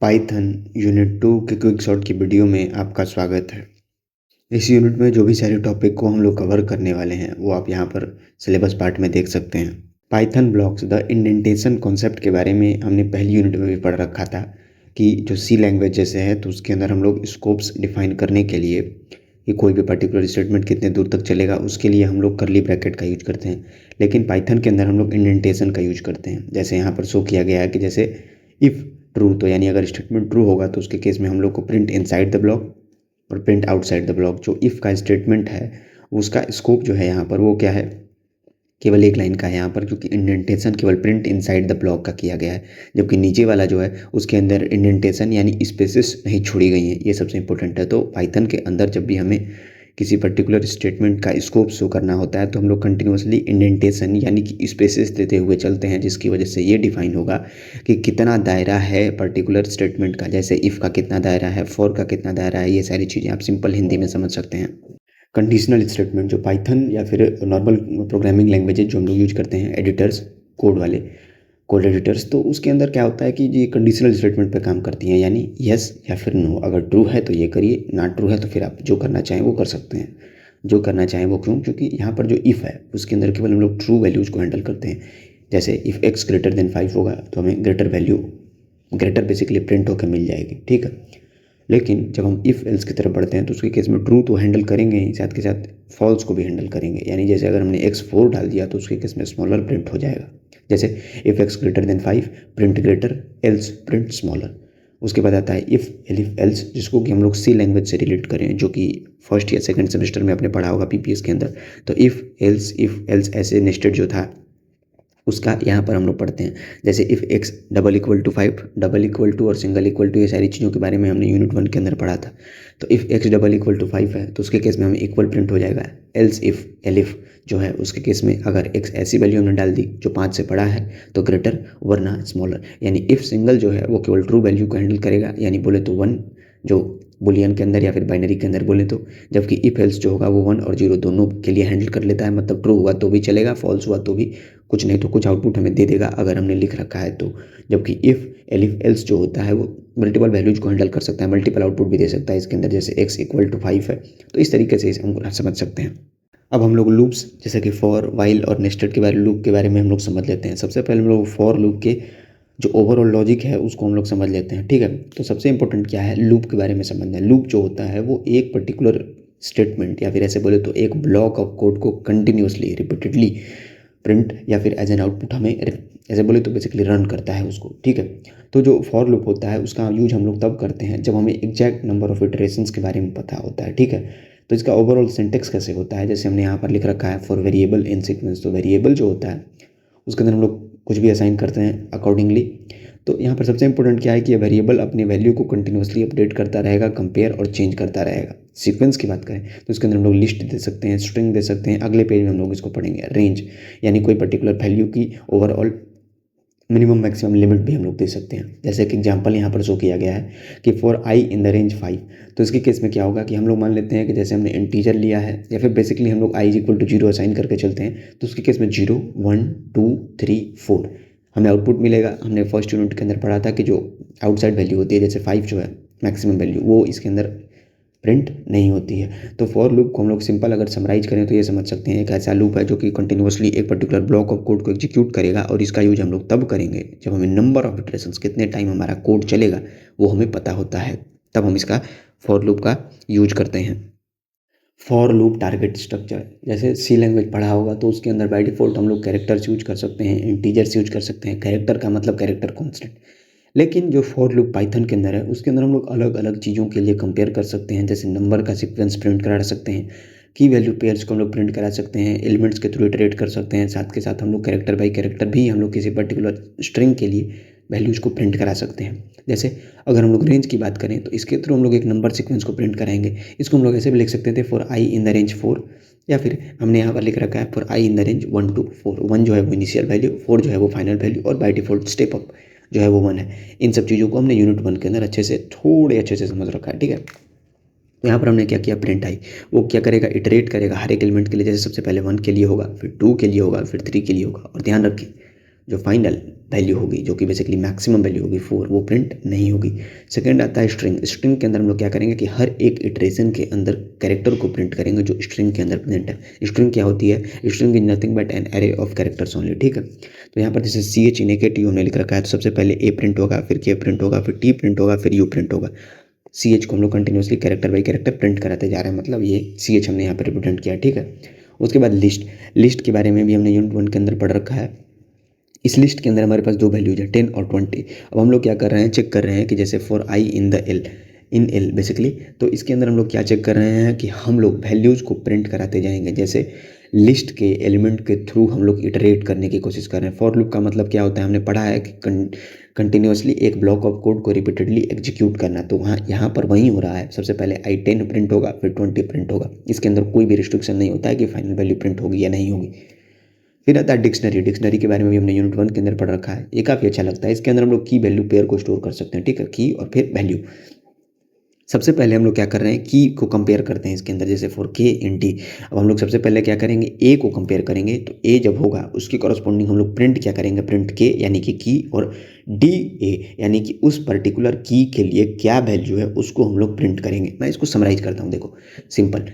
Python unit 2 के quick shot की video में आपका स्वागत है। इस यूनिट में जो भी सारे टॉपिक को हम लोग कवर करने वाले हैं वो आप यहाँ पर सिलेबस पार्ट में देख सकते हैं। Python blocks the indentation concept के बारे में हमने पहली यूनिट में भी पढ़ रखा था कि जो सी लैंग्वेज जैसे है तो उसके अंदर हम लोग स्कोप्स डिफाइन करने के लिए कि कोई भी पर्टिकुलर स्टेटमेंट कितने दूर तक चलेगा उसके लिए हम लोग करली ब्रैकेट का यूज करते हैं, लेकिन पाइथन के अंदर हम लोग इंडेंटेशन का यूज करते हैं। जैसे यहाँ पर शो किया गया है कि जैसे इफ़ ट्रू, तो यानी अगर स्टेटमेंट ट्रू होगा तो उसके केस में हम लोग को प्रिंट इनसाइड द ब्लॉक और प्रिंट आउटसाइड द ब्लॉक। जो इफ़ का स्टेटमेंट है उसका स्कोप जो है यहाँ पर वो क्या है, केवल एक लाइन का है यहाँ पर, क्योंकि इंडेंटेशन केवल प्रिंट इनसाइड द ब्लॉक का किया गया है, जबकि नीचे वाला जो है उसके अंदर इंडेंटेशन यानी स्पेसेस नहीं छोड़ी गई हैं। ये सबसे इंपॉर्टेंट है। तो पाइथन के अंदर जब भी हमें किसी पर्टिकुलर स्टेटमेंट का स्कोप शो करना होता है तो हम लोग कंटिन्यूसली इंडेंटेशन यानी कि स्पेसेस देते हुए चलते हैं, जिसकी वजह से ये डिफाइन होगा कि कितना दायरा है पर्टिकुलर स्टेटमेंट का। जैसे इफ़ का कितना दायरा है, फॉर का कितना दायरा है, ये सारी चीज़ें आप सिंपल हिंदी में समझ सकते हैं। कंडीशनल स्टेटमेंट जो पाइथन या फिर नॉर्मल प्रोग्रामिंग लैंग्वेजेज जो हम लोग यूज करते हैं, एडिटर्स, कोड वाले कोड एडिटर्स, तो उसके अंदर क्या होता है कि ये कंडीशनल स्टेटमेंट पे काम करती हैं, यानी यस या फिर नो। अगर ट्रू है तो ये करिए, नॉट ट्रू है तो फिर आप जो करना चाहें वो कर सकते हैं। जो करना चाहें वो क्यों? क्योंकि यहाँ पर जो इफ़ है उसके अंदर केवल हम लोग ट्रू वैल्यूज़ को हैंडल करते हैं। जैसे इफ़ एक्स ग्रेटर देन 5 होगा तो हमें greater value, greater basically print होकर मिल जाएगी, ठीक है। लेकिन जब हम इफ़ एल्स की तरफ बढ़ते हैं तो उसके केस में ट्रू तो हैंडल करेंगे ही, साथ के साथ फॉल्स को भी हैंडल करेंगे। यानी जैसे अगर हमने x4 डाल दिया तो उसके केस में स्मॉलर प्रिंट हो जाएगा। जैसे if x greater than 5 print greater, else print smaller. उसके बाद आता है इफ़ एलिफ एल्स, जिसको कि हम लोग सी लैंग्वेज से रिलेट करें, जो कि फर्स्ट या सेकंड सेमेस्टर में आपने पढ़ा होगा पीपीएस के अंदर। तो इफ़ एल्स ऐसे नेस्टेड जो था उसका यहाँ पर हम लोग पढ़ते हैं। जैसे if X double equal to 5, double equal to और सिंगल इक्वल टू, ये सारी चीज़ों के बारे में हमने यूनिट 1 के अंदर पढ़ा था। तो if X double equal to 5 है तो उसके केस में हमें इक्वल प्रिंट हो जाएगा। एल्स इफ़ एलिफ जो है उसके केस में अगर एक्स ऐसी वैल्यू हमने डाल दी जो 5 से बड़ा है तो ग्रेटर, वरना स्मॉलर। यानी इफ़ सिंगल जो है वो केवल ट्रू वैल्यू को हैंडल करेगा, यानी बोले तो 1 जो बुलियन के अंदर या फिर बाइनरी के अंदर बोले तो, जबकि इफ एल्स जो होगा वो 1 और 0 दोनों के लिए हैंडल कर लेता है। मतलब ट्रू हुआ तो भी चलेगा, फॉल्स हुआ तो भी कुछ नहीं तो कुछ आउटपुट हमें दे देगा अगर हमने लिख रखा है तो। जबकि इफ़ एलिफ एल्स जो होता है वो मल्टीपल वैल्यूज को हैंडल कर सकता है, मल्टीपल आउटपुट भी दे सकता है इसके अंदर। जैसे एक्स इक्वल टू 5 है तो इस तरीके से इसे हम समझ सकते हैं। अब हम लोग लूप्स जैसे कि फॉर, वाइल और नेस्टेड के बारे लूप के बारे में हम लोग समझ लेते हैं। सबसे पहले हम लोग फॉर लूप के जो ओवरऑल लॉजिक है उसको हम लोग समझ लेते हैं, ठीक है। तो सबसे इंपॉर्टेंट क्या है, लूप के बारे में समझना है। लूप जो होता है वो एक पर्टिकुलर स्टेटमेंट या फिर ऐसे बोले तो एक ब्लॉक ऑफ कोड को कंटिन्यूसली रिपीटेडली प्रिंट या फिर एज एन आउटपुट हमें ऐसे बोले तो बेसिकली रन करता है उसको, ठीक है। तो जो फॉर लूप होता है उसका यूज हम लोग तब करते हैं जब हमें एग्जैक्ट नंबर ऑफ इटरेशंस के बारे में पता होता है, ठीक है। तो इसका ओवरऑल सिंटेक्स कैसे होता है, जैसे हमने यहाँ पर लिख रखा है फॉर वेरिएबल इन सीक्वेंस। तो वेरिएबल जो होता है उसके अंदर हम लोग कुछ भी असाइन करते हैं अकॉर्डिंगली। तो यहाँ पर सबसे इंपॉर्टेंट क्या है कि ये वेरिएबल अपनी वैल्यू को कंटिन्यूसली अपडेट करता रहेगा, कंपेयर और चेंज करता रहेगा। सीक्वेंस की बात करें तो इसके अंदर हम लोग लिस्ट दे सकते हैं, स्ट्रिंग दे सकते हैं। अगले पेज में हम लोग इसको पढ़ेंगे। रेंज यानी कोई पर्टिकुलर वैल्यू की ओवरऑल मिनिमम मैक्सिमम लिमिट भी हम लोग दे सकते हैं। जैसे कि एग्जांपल यहाँ पर शो किया गया है कि for I in the range 5, तो इसके केस में क्या होगा कि हम लोग मान लेते हैं कि जैसे हमने इंटीजर लिया है या फिर बेसिकली हम लोग आई इज इक्वल टू 0 असाइन करके चलते हैं, तो उसके केस में 0 1 2 3 4 हमें आउटपुट मिलेगा। हमने फर्स्ट यूनिट के अंदर पढ़ा था कि जो आउटसाइड वैल्यू होती है जैसे 5 जो है मैक्सिमम वैल्यू, वो इसके अंदर प्रिंट नहीं होती है। तो फॉर लूप को हम लोग सिंपल अगर समराइज करें तो ये समझ सकते हैं एक ऐसा लूप है जो कि कंटिन्यूसली एक पर्टिकुलर ब्लॉक ऑफ कोड को एग्जीक्यूट करेगा, और इसका यूज हम लोग तब करेंगे जब हमें नंबर ऑफ इटरेशंस, कितने टाइम हमारा कोड चलेगा वो हमें पता होता है, तब हम इसका फॉर लूप का यूज करते हैं। फॉर लूप टारगेट स्ट्रक्चर, जैसे सी लैंग्वेज पढ़ा होगा तो उसके अंदर बाय डिफ़ॉल्ट हम लोग कैरेक्टर्स यूज कर सकते हैं, इंटीजर्स यूज कर सकते हैं। कैरेक्टर का मतलब कैरेक्टर कॉन्स्टेंट। लेकिन जो फॉर लूप पाइथन के अंदर है उसके अंदर हम लोग अलग अलग चीज़ों के लिए कंपेयर कर सकते हैं। जैसे नंबर का सीक्वेंस प्रिंट करा सकते हैं, की वैल्यू पेयर्स को हम लोग प्रिंट करा सकते हैं, एलिमेंट्स के थ्रू इटरेट कर सकते हैं। साथ के साथ हम लोग कैरेक्टर बाई कैरेक्टर भी हम लोग किसी पर्टिकुलर स्ट्रिंग के लिए वैल्यूज़ को प्रिंट करा सकते हैं। जैसे अगर हम लोग रेंज की बात करें तो इसके थ्रू हम लोग एक नंबर सीक्वेंस को प्रिंट कराएंगे। इसको हम लोग ऐसे भी लिख सकते थे for I in the range 4, या फिर हमने यहाँ पर लिख रखा है for I in the range 1 to 4। 1 जो है वो इनिशियल वैल्यू, 4 जो है वो फाइनल वैल्यू, और बाई डिफ़ॉल्ट स्टेप अप जो है वो 1 है। इन सब चीज़ों को हमने यूनिट 1 के अंदर थोड़े अच्छे से समझ रखा है, ठीक है। यहाँ पर हमने क्या किया, प्रिंट आई, वो क्या करेगा, इटरेट करेगा हर एक एलिमेंट के लिए। जैसे सबसे पहले 1 के लिए होगा, फिर 2 के लिए होगा, फिर 3 के लिए होगा। और ध्यान रखिए जो फाइनल वैल्यू होगी, जो कि बेसिकली मैक्सिमम वैल्यू होगी 4, वो प्रिंट नहीं होगी। सेकंड आता है स्ट्रिंग। स्ट्रिंग के अंदर हम लोग क्या करेंगे कि हर एक इटरेशन के अंदर कैरेक्टर को प्रिंट करेंगे जो स्ट्रिंग के अंदर प्रेजेंट है। स्ट्रिंग क्या होती है? String is nothing but an array of characters only, ठीक है। तो यहाँ पर जैसे सी एच इनेकेटिव हमने लिख रखा है, तो सबसे पहले ए प्रिंट होगा, फिर के प्रिंट होगा, फिर टी प्रिंट होगा, फिर यू प्रिंट होगा। सी एच को हम लोग continuously character by character print कराते जा रहे हैं, मतलब ये सी एच हमने यहाँ पर रिप्रेजेंट किया, ठीक है। उसके बाद लिस्ट। लिस्ट के बारे में भी हमने यूनिट 1 के अंदर पढ़ रखा है। इस लिस्ट के अंदर हमारे पास दो वैल्यूज है 10 और 20। अब हम लोग क्या कर रहे हैं, चेक कर रहे हैं कि जैसे for I in the L, in L basically, तो इसके अंदर हम लोग क्या चेक कर रहे हैं कि हम लोग वैल्यूज़ को प्रिंट कराते जाएंगे। जैसे लिस्ट के एलिमेंट के थ्रू हम लोग इटरेट करने की कोशिश कर रहे हैं। फॉर लूप का मतलब क्या होता है, हमने पढ़ा है कि कंटिन्यूसली एक ब्लॉक ऑफ कोड को रिपीटेडली एग्जीक्यूट करना। तो वहाँ यहाँ पर वही हो रहा है, सबसे पहले आई 10 प्रिंट होगा, फिर 20 प्रिंट होगा। इसके अंदर कोई भी रिस्ट्रिक्शन नहीं होता है कि फाइनल वैल्यू प्रिंट होगी या नहीं होगी। फिर आता है डिक्शनरी। डिक्शनरी के बारे में भी हमने यूनिट 1 के अंदर पढ़ रखा है, ये काफ़ी अच्छा लगता है। इसके अंदर हम लोग की वैल्यू पेयर को स्टोर कर सकते हैं, ठीक है, की और फिर वैल्यू। सबसे पहले हम लोग क्या कर रहे हैं, की को कंपेयर करते हैं इसके अंदर, जैसे फॉर के इन टी। अब हम लोग सबसे पहले क्या करेंगे, ए को कंपेयर करेंगे, तो ए जब होगा उसके कॉरस्पॉन्डिंग हम लोग प्रिंट क्या करेंगे, प्रिंट के यानी कि की, और डी ए यानी कि उस पर्टिकुलर की के लिए क्या वैल्यू है उसको हम लोग प्रिंट करेंगे। मैं इसको समराइज करता हूँ, देखो सिंपल।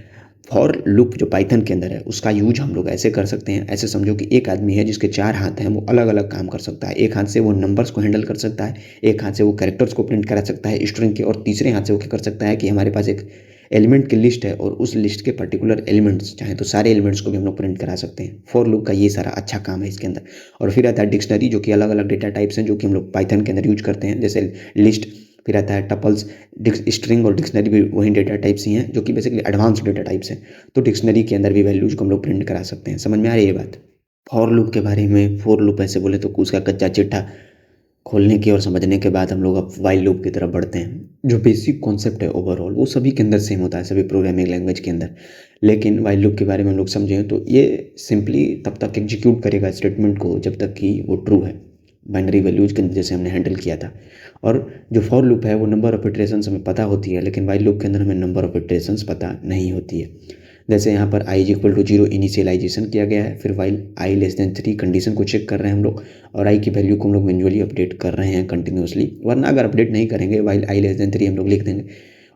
फॉर लूप जो पाइथन के अंदर है उसका यूज हम लोग ऐसे कर सकते हैं, ऐसे समझो कि एक आदमी है जिसके 4 हाथ हैं, वो अलग अलग काम कर सकता है। एक हाथ से वो नंबर्स को हैंडल कर सकता है, एक हाथ से वो कैरेक्टर्स को प्रिंट करा सकता है स्ट्रिंग के, और तीसरे हाथ से वो क्या कर सकता है कि हमारे पास एक एलिमेंट की लिस्ट है और उस लिस्ट के पर्टिकुलर एलिमेंट्स चाहे तो सारे एलिमेंट्स को भी हम लोग प्रिंट करा सकते हैं। फॉर लूप का ये सारा अच्छा काम है इसके अंदर। और फिर आता है डिक्शनरी, जो कि अलग अलग डेटा टाइप्स हैं जो कि हम लोग पाइथन के अंदर यूज करते हैं, जैसे लिस्ट। फिर आता है टपल्स। स्ट्रिंग और डिक्शनरी भी वही डेटा टाइप्स ही हैं जो कि बेसिकली एडवांस डेटा टाइप्स हैं। तो डिक्शनरी के अंदर भी वैल्यूज को हम लोग प्रिंट करा सकते हैं। समझ में आ रही है ये बात? फॉर लूप के बारे में, फॉर लूप ऐसे बोले तो उसका कच्चा चिट्ठा खोलने की और समझने के बाद हम लोग अब वाइल लूप की तरफ बढ़ते हैं। जो बेसिक कॉन्सेप्ट है ओवरऑल वो सभी के अंदर सेम होता है, सभी प्रोग्रामिंग लैंग्वेज के अंदर। लेकिन वाइल लूप के बारे में हम लोग समझें तो ये सिंपली तब तक एग्जीक्यूट करेगा स्टेटमेंट को जब तक कि वो ट्रू है, बाइनरी वैल्यूज के अंदर जैसे हमने हैंडल किया था। और जो फॉर लूप है वो नंबर ऑफ इटरेशंस हमें पता होती है, लेकिन वाइल लूप के अंदर हमें नंबर ऑफ इटरेशंस पता नहीं होती है। जैसे यहाँ पर आई इज इक्वल टू 0 इनिशियलाइजेशन किया गया है, फिर while I less than 3 condition को चेक कर रहे हैं हम लोग, और आई की वैल्यू को हम लोग मैन्युअली अपडेट कर रहे हैं कंटिन्यूसली। वरना अगर अपडेट नहीं करेंगे, वाइल आई लेस देन 3 हम लोग लिख देंगे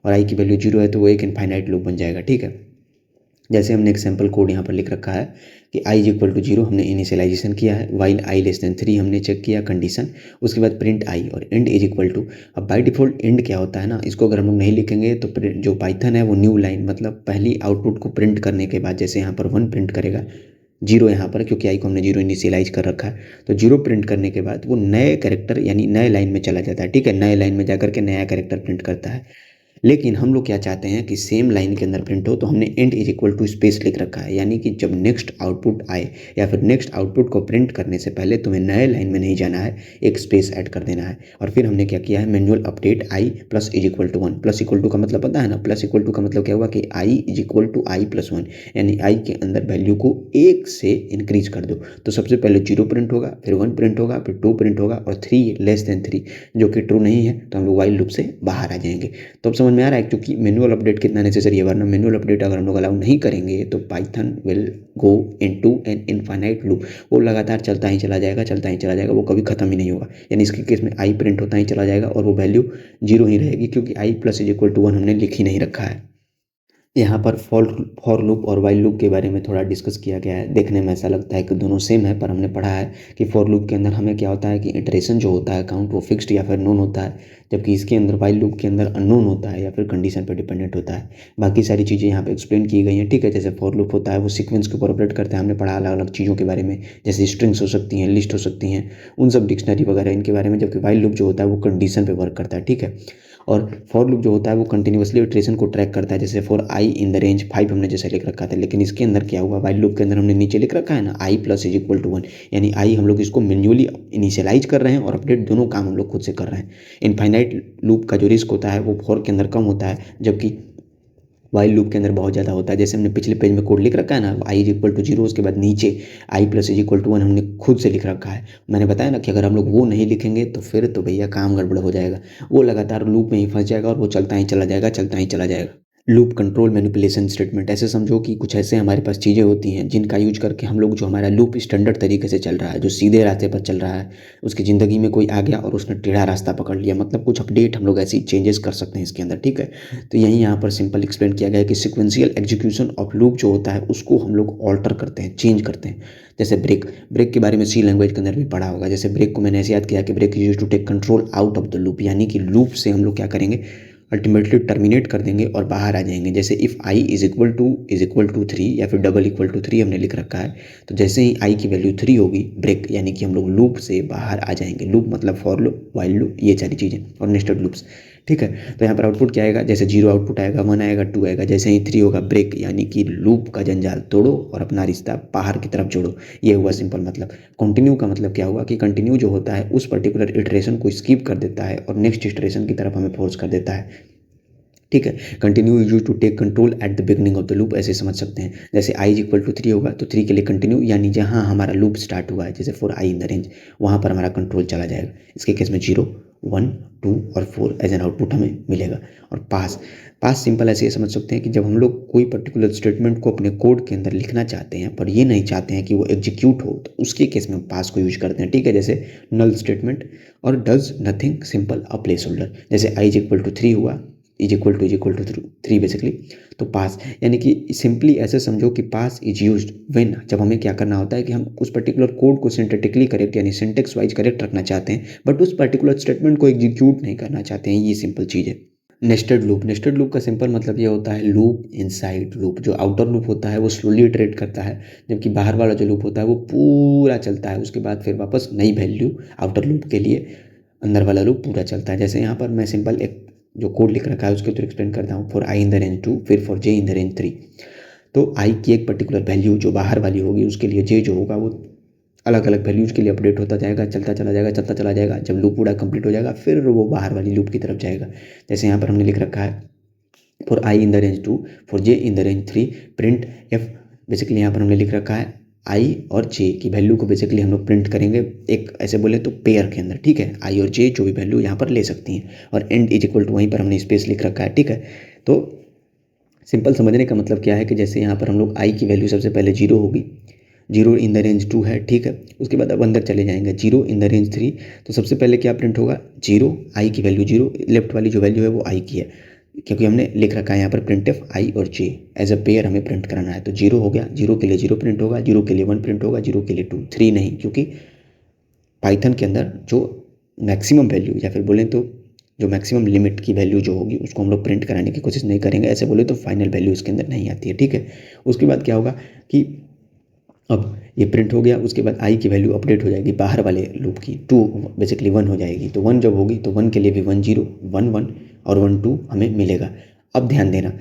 और आई की वैल्यू 0 है तो वो एक इनफाइनाइट लूप बन जाएगा, ठीक है। जैसे हमने एक सैम्पल कोड यहाँ पर लिख रखा है कि आई इज इक्वल टू 0 हमने इनिशियलाइजेशन किया है, वाइल आई लेस देन 3 हमने चेक किया कंडीशन, उसके बाद प्रिंट आई और एंड इज इक्वल टू। अब बाय डिफॉल्ट एंड क्या होता है ना, इसको अगर हम लोग नहीं लिखेंगे तो जो पाइथन है वो न्यू लाइन, मतलब पहली आउटपुट को प्रिंट करने के बाद, जैसे यहाँ पर 1 प्रिंट करेगा, 0 यहाँ पर क्योंकि आई को हमने 0 इनिशियलाइज कर रखा है, तो 0 प्रिंट करने के बाद वो नए कैरेक्टर यानी नए लाइन में चला जाता है, ठीक है। नए लाइन में जाकर के नया कैरेक्टर प्रिंट करता है। लेकिन हम लोग क्या चाहते हैं कि सेम लाइन के अंदर प्रिंट हो, तो हमने end is equal to space लिख रखा है, यानी कि जब नेक्स्ट आउटपुट आए या फिर नेक्स्ट आउटपुट को प्रिंट करने से पहले तुम्हें नए लाइन में नहीं जाना है, एक स्पेस ऐड कर देना है। और फिर हमने क्या किया है, manual update I plus is equal to 1। Plus equal to का मतलब पता है ना, प्लस इक्वल टू का मतलब क्या हुआ कि I is equal to I plus 1, यानी आई के अंदर वैल्यू को 1 से इंक्रीज कर दो। तो सबसे पहले 0 प्रिंट होगा, फिर 1 प्रिंट होगा, फिर 2 प्रिंट होगा, और 3 लेस देन 3 जो कि ट्रू नहीं है तो हम लोग वाइल लूप से बाहर आ जाएंगे। तो अब समझ में आ रहा है क्योंकि मैनुअल अपडेट कितना नेसेसरी है, वरना मैनुअल अपडेट अगर हम लोग अलाउ नहीं करेंगे तो Python will go into an infinite loop. वो लगातार चलता ही चला जाएगा, चलता ही चला जाएगा, वो कभी खत्म ही नहीं होगा। यानी इसके केस में आई प्रिंट होता ही चला जाएगा और वो वैल्यू 0 ही रहेगी, क्योंकि आई प्लस इज इक्वल टू 1 हमने लिख ही नहीं रखा है। यहाँ पर फॉर लूप और वाइल लूप के बारे में थोड़ा डिस्कस किया गया है। देखने में ऐसा लगता है कि दोनों सेम है, पर हमने पढ़ा है कि फॉर लूप के अंदर हमें क्या होता है कि इटरेशन जो होता है काउंट वो फिक्स्ड या फिर नोन होता है, जबकि इसके अंदर वाइल लूप के अंदर अननोन होता है या फिर कंडीशन पर डिपेंडेंट होता है। बाकी सारी चीज़ें यहाँ पे एक्सप्लेन की गई हैं, ठीक है। जैसे फॉर लूप होता है वो सीक्वेंस के ऊपर ऑपरेट करता है, हमने पढ़ा अलग अलग चीज़ों के बारे में, जैसे स्ट्रिंग्स हो सकती हैं, लिस्ट हो सकती हैं, उन सब डिक्शनरी वगैरह इनके बारे में। जबकि वाइल लूप जो होता है वो कंडीशन पे वर्क करता है, ठीक है। और फॉर लूप जो होता है वो कंटिन्यूसली इटरेशन को ट्रैक करता है, जैसे for I in the range 5 हमने जैसे लिख रखा था। लेकिन इसके अंदर क्या हुआ, वाइल लूप के अंदर हमने नीचे लिख रखा है ना आई प्लस इज इक्वल टू 1, यानी आई हम लोग इसको मैन्युअली इनिशियलाइज कर रहे हैं और अपडेट दोनों काम हम लोग खुद से कर रहे हैं। इनफाइनाइट लूप का जो रिस्क होता है वो फॉर के अंदर कम होता है, जबकि वाइल लूप के अंदर बहुत ज़्यादा होता है। जैसे हमने पिछले पेज में कोड लिख रखा है ना, आई इज इक्वल टू 0, उसके बाद नीचे आई प्लस इज इक्वल टू 1 हमने खुद से लिख रखा है। मैंने बताया ना कि अगर हम लोग वो नहीं लिखेंगे तो फिर तो भैया काम गड़बड़ हो जाएगा, वो लगातार लूप में ही फंस जाएगा और वो चलता ही चला जाएगा, चलता ही चला जाएगा। लूप कंट्रोल मैनिपुलेशन स्टेटमेंट, ऐसे समझो कि कुछ ऐसे हमारे पास चीज़ें होती हैं जिनका यूज करके हम लोग जो हमारा लूप स्टैंडर्ड तरीके से चल रहा है, जो सीधे रास्ते पर चल रहा है, उसकी ज़िंदगी में कोई आ गया और उसने टेढ़ा रास्ता पकड़ लिया, मतलब कुछ अपडेट हम लोग ऐसी चेंजेस कर सकते हैं इसके अंदर, ठीक है। तो यही यहाँ पर सिंपल एक्सप्लेन किया गया है कि सिक्वेंशियल एग्जीक्यूशन ऑफ लूप जो होता है उसको हम लोग ऑल्टर करते हैं, चेंज करते हैं। जैसे ब्रेक, ब्रेक के बारे में सी लैंग्वेज के अंदर भी पढ़ा होगा। जैसे ब्रेक को मैंने ऐसे याद किया कि break use to take control out of the loop, यानी कि लूप से हम लोग क्या करेंगे, अल्टीमेटली टर्मिनेट कर देंगे और बाहर आ जाएंगे। जैसे if I is equal to 3 या फिर डबल इक्वल टू 3 हमने लिख रखा है, तो जैसे ही आई की वैल्यू 3 होगी ब्रेक, यानी कि हम लोग लूप से बाहर आ जाएंगे। लूप मतलब फॉर लूप, वाइल लूप, ये सारी चीज़ें और नेस्टेड लूप्स, ठीक है। तो यहाँ पर आउटपुट क्या आएगा, जैसे 0 आउटपुट आएगा, 1 आएगा, 2 आएगा, जैसे ही 3 होगा ब्रेक, यानी कि लूप का जंजाल तोड़ो और अपना रिश्ता बाहर की तरफ जोड़ो। ये हुआ सिंपल मतलब। कंटिन्यू का मतलब क्या हुआ कि कंटिन्यू जो होता है उस पर्टिकुलर इटरेशन को स्किप कर देता है और नेक्स्ट इटरेशन की तरफ हमें फोर्स कर देता है, ठीक है। Continue use to take control at the beginning of the loop, ऐसे समझ सकते हैं। जैसे आई इज इक्वल टू 3 होगा तो 3 के लिए कंटिन्यू, यानी जहाँ हमारा लूप स्टार्ट हुआ है, जैसे for I in the range, वहाँ पर हमारा कंट्रोल चला जाएगा। इसके केस में 0, 1, 2 और 4 एज एन आउटपुट हमें मिलेगा। और पास, पास सिंपल ऐसे समझ सकते हैं कि जब हम लोग कोई पर्टिकुलर स्टेटमेंट को अपने कोड के अंदर लिखना चाहते हैं पर ये नहीं चाहते हैं कि वो एग्जीक्यूट हो, तो उसके केस में पास को यूज करते हैं, ठीक है। जैसे नल स्टेटमेंट और does nothing simple a place holder. जैसे आई इज इक्वल टू 3 हुआ, इज इक्वल टू 3 बेसिकली, तो पास, यानी कि सिंपली ऐसे समझो कि पास इज यूज्ड व्हेन, जब हमें क्या करना होता है कि हम उस पर्टिकुलर कोड को सिंटैक्टिकली करेक्ट यानी सिंटेक्स वाइज करेक्ट रखना चाहते हैं बट उस पर्टिकुलर स्टेटमेंट को एग्जीक्यूट नहीं करना चाहते हैं। ये सिंपल चीज़ है। नेस्टेड लूप, नेस्टेड लूप का सिंपल मतलब ये होता है लूप इनसाइड लूप। जो आउटर लूप होता है वो स्लोली इटरेट करता है, जबकि बाहर वाला जो लूप होता है वो पूरा चलता है, उसके बाद फिर वापस नई वैल्यू आउटर लूप के लिए अंदर वाला लूप पूरा चलता है। जैसे यहाँ पर मैं सिंपल एक जो कोड लिख रखा है उसके थ्रू एक्सप्लेन करता हूँ। For I in the range 2, फिर for J in the range 3, तो आई की एक पर्टिकुलर वैल्यू जो बाहर वाली होगी उसके लिए जे जो होगा वो अलग अलग वैल्यूज के लिए अपडेट होता जाएगा, चलता चला जाएगा, चलता चला जाएगा। जब लूप पूरा कंप्लीट हो जाएगा फिर वो बाहर वाली लूप की तरफ जाएगा। जैसे यहाँ पर हमने लिख रखा है for I in the range 2, for J in the range 3, print F. Basically यहाँ पर हमने लिख रखा है आई और जे की वैल्यू को बेसिकली हम लोग प्रिंट करेंगे एक ऐसे बोले तो पेयर के अंदर, ठीक है। आई और जे जो भी वैल्यू यहाँ पर ले सकती हैं, और एंड इज इक्वल टू वहीं पर हमने स्पेस लिख रखा है, ठीक है। तो सिंपल समझने का मतलब क्या है कि जैसे यहाँ पर हम लोग आई की वैल्यू सबसे पहले 0 होगी, 0 इन द रेंज 2 है, ठीक है। उसके बाद अब अंदर चले जाएंगे 0 इन द रेंज 3, तो सबसे पहले क्या प्रिंट होगा 0, आई की वैल्यू 0, लेफ्ट वाली जो वैल्यू है वो आई की है, क्योंकि हमने लिख रखा है यहाँ पर प्रिंट एफ आई और जे एज अ पेयर हमें प्रिंट कराना है। तो 0 हो गया, 0 के लिए 0 प्रिंट होगा, 0 के लिए 1 प्रिंट होगा, 0 के लिए 2, 3 नहीं, क्योंकि पाइथन के अंदर जो मैक्सिमम वैल्यू या फिर बोलें तो जो मैक्सिमम लिमिट की वैल्यू जो होगी उसको हम लोग प्रिंट कराने की कोशिश नहीं करेंगे। ऐसे बोले तो फाइनल वैल्यू इसके अंदर नहीं आती है, ठीक है। उसके बाद क्या होगा कि अब ये प्रिंट हो गया, उसके बाद आई की वैल्यू अपडेट हो जाएगी बाहर वाले लूप की, 2 बेसिकली 1 हो जाएगी। तो 1 जब होगी तो 1 के लिए भी 1 0, 1 1 और 1 2 हमें मिलेगा। अब ध्यान देना,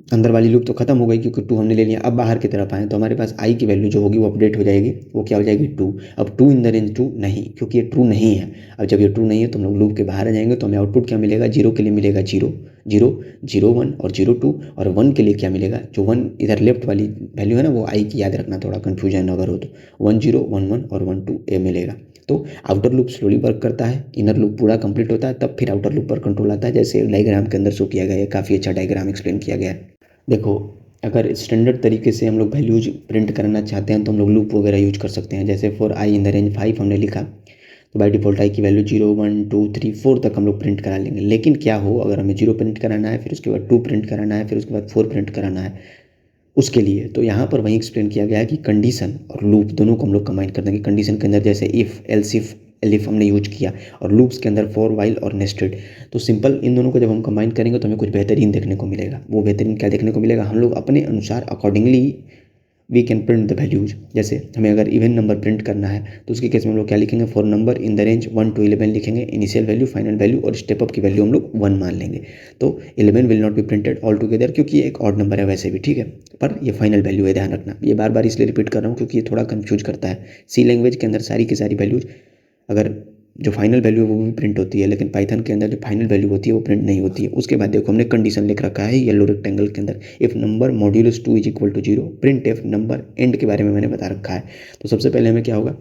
अंदर वाली लूप तो खत्म हो गई क्योंकि 2 हमने ले लिया। अब बाहर की तरफ आए तो हमारे पास आई की वैल्यू जो होगी वो अपडेट हो जाएगी, वो क्या हो जाएगी 2। अब 2 इन द रेंज 2 नहीं, क्योंकि ये ट्रू नहीं है। अब जब ये ट्रू नहीं है तो हम लोग लूप के बाहर आ जाएंगे, तो हमें आउटपुट क्या मिलेगा, 0 के लिए मिलेगा 0 0 0 1 और 0 2, और 1 के लिए क्या मिलेगा, जो 1 इधर लेफ्ट वाली वैल्यू है ना वो आई की, याद रखना थोड़ा कन्फ्यूजन अगर हो तो 1 0 1 1 और 1 2 ए मिलेगा। तो आउटर लूप स्लोली वर्क करता है, इनर लूप पूरा कंप्लीट होता है, तब फिर आउटर लूप पर कंट्रोल आता है। जैसे डायग्राम के अंदर शो किया गया है, काफ़ी अच्छा डायग्राम एक्सप्लेन किया गया है। देखो, अगर स्टैंडर्ड तरीके से हम लोग वैल्यूज प्रिंट करना चाहते हैं तो हम लोग लूप वगैरह यूज कर सकते हैं। जैसे for I in the range 5 हमने लिखा, तो बाय डिफ़ॉल्ट आई की वैल्यू 0 1 2 3 4 तक हम लोग प्रिंट करा लेंगे। लेकिन क्या हो अगर हमें 0 प्रिंट कराना है, फिर उसके बाद 2 प्रिंट कराना है, फिर उसके बाद 4 प्रिंट कराना है उसके लिए, तो यहाँ पर वही एक्सप्लेन किया गया है कि कंडीशन और लूप दोनों को हम लोग कंबाइन कर देंगे। कंडीशन के अंदर जैसे इफ़ एल्स इफ एलिफ हमने यूज किया, और लूप्स के अंदर फॉर वाइल और नेस्टेड। तो सिंपल इन दोनों को जब हम कंबाइन करेंगे तो हमें कुछ बेहतरीन देखने को मिलेगा। वो बेहतरीन क्या देखने को मिलेगा, हम लोग अपने अनुसार accordingly we can print the values. जैसे हमें अगर इवन नंबर प्रिंट करना है तो उसके केस में हम लोग क्या लिखेंगे, for number in the range 1 to 11 लिखेंगे, इनिशियल वैल्यू, फाइनल वैल्यू और स्टेप अप की वैल्यू हम लोग 1 मान लेंगे। तो 11 will not be printed all together, क्योंकि ये एक ऑड नंबर है वैसे भी, ठीक है, पर ये फाइनल वैल्यू है, ध्यान रखना। ये बार बार इसलिए रिपीट कर रहा हूँ क्योंकि ये थोड़ा कन्फ्यूज करता है। सी लैंग्वेज के अंदर सारी की सारी वैल्यूज अगर जो फाइनल वैल्यू है वो भी प्रिंट होती है, लेकिन पाइथन के अंदर जो फाइनल वैल्यू होती है वो प्रिंट नहीं होती है। उसके बाद देखो हमने कंडीशन लिख रखा है येलो रेक्टेंगल के अंदर, if number modulus 2 is equal to 0, print F number end के बारे में मैंने बता रखा है। तो सबसे पहले हमें क्या होगा,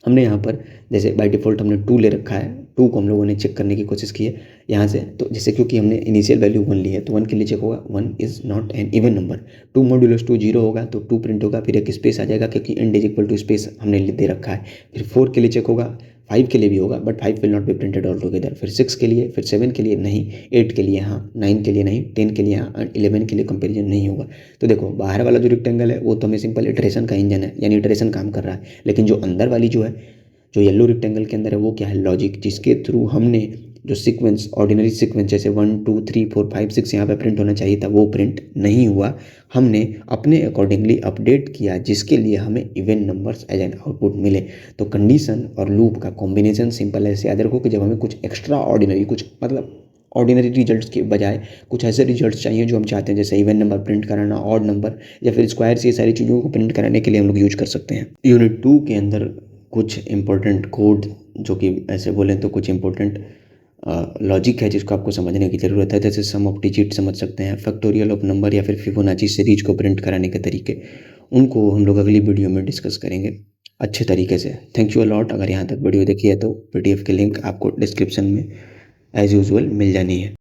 हमने यहाँ पर जैसे बाय डिफ़ॉल्ट हमने 2 ले रखा है, 2 को हम लोगों ने चेक करने की कोशिश की है यहाँ से। तो जैसे क्योंकि हमने इनिशियल वैल्यू 1 ली है तो 1 के लिए चेक होगा 1 is not an even number. 2 modulus 2 0 होगा तो 2 प्रिंट होगा, फिर एक स्पेस आ जाएगा क्योंकि end is equal to space हमने दे रखा है। फिर 4 के लिए चेक होगा, 5 के लिए भी होगा but 5 will not be printed all together. फिर 6 के लिए, फिर 7 के लिए नहीं, 8 के लिए हाँ, 9 के लिए नहीं, 10 के लिए हाँ, और 11 के लिए कंपेरिजन नहीं होगा। तो देखो बाहर वाला जो रेक्टेंगल है वो तो हमें सिंपल इटरेशन का इंजन है, यानी इटरेशन काम कर रहा है। लेकिन जो अंदर वाली जो है, जो येलो रेक्टेंगल के अंदर है, वो क्या है, लॉजिक, जिसके थ्रू हमने जो सीक्वेंस, ऑर्डिनरी सीक्वेंस जैसे 1 2 3 4 5 6 यहाँ पे प्रिंट होना चाहिए था वो प्रिंट नहीं हुआ। हमने अपने अकॉर्डिंगली अपडेट किया जिसके लिए हमें even numbers as an output मिले। तो कंडीशन और लूप का कॉम्बिनेशन सिंपल ऐसे याद रखो कि जब हमें कुछ एक्स्ट्रा ऑर्डिनरी, कुछ मतलब ऑर्डिनरी रिजल्ट्स के बजाय कुछ ऐसे रिजल्ट्स चाहिए जो हम चाहते हैं, जैसे इवन नंबर प्रिंट कराना, ऑड नंबर या फिर स्क्वायर, ये सारी चीज़ों को प्रिंट कराने के लिए हम लोग यूज कर सकते हैं। यूनिट 2 के अंदर कुछ इंपॉर्टेंट कोड, जो कि ऐसे बोलें तो कुछ इंपॉर्टेंट लॉजिक है जिसको आपको समझने की ज़रूरत है। जैसे सम ऑफ डिजिट समझ सकते हैं, फैक्टोरियल ऑफ नंबर या फिर फिबोनाची सीरीज को प्रिंट कराने के तरीके, उनको हम लोग अगली वीडियो में डिस्कस करेंगे अच्छे तरीके से। Thank you a lot. अगर यहाँ तक वीडियो देखी है तो PDF की लिंक आपको डिस्क्रिप्शन में एज यूजुअल मिल जानी है।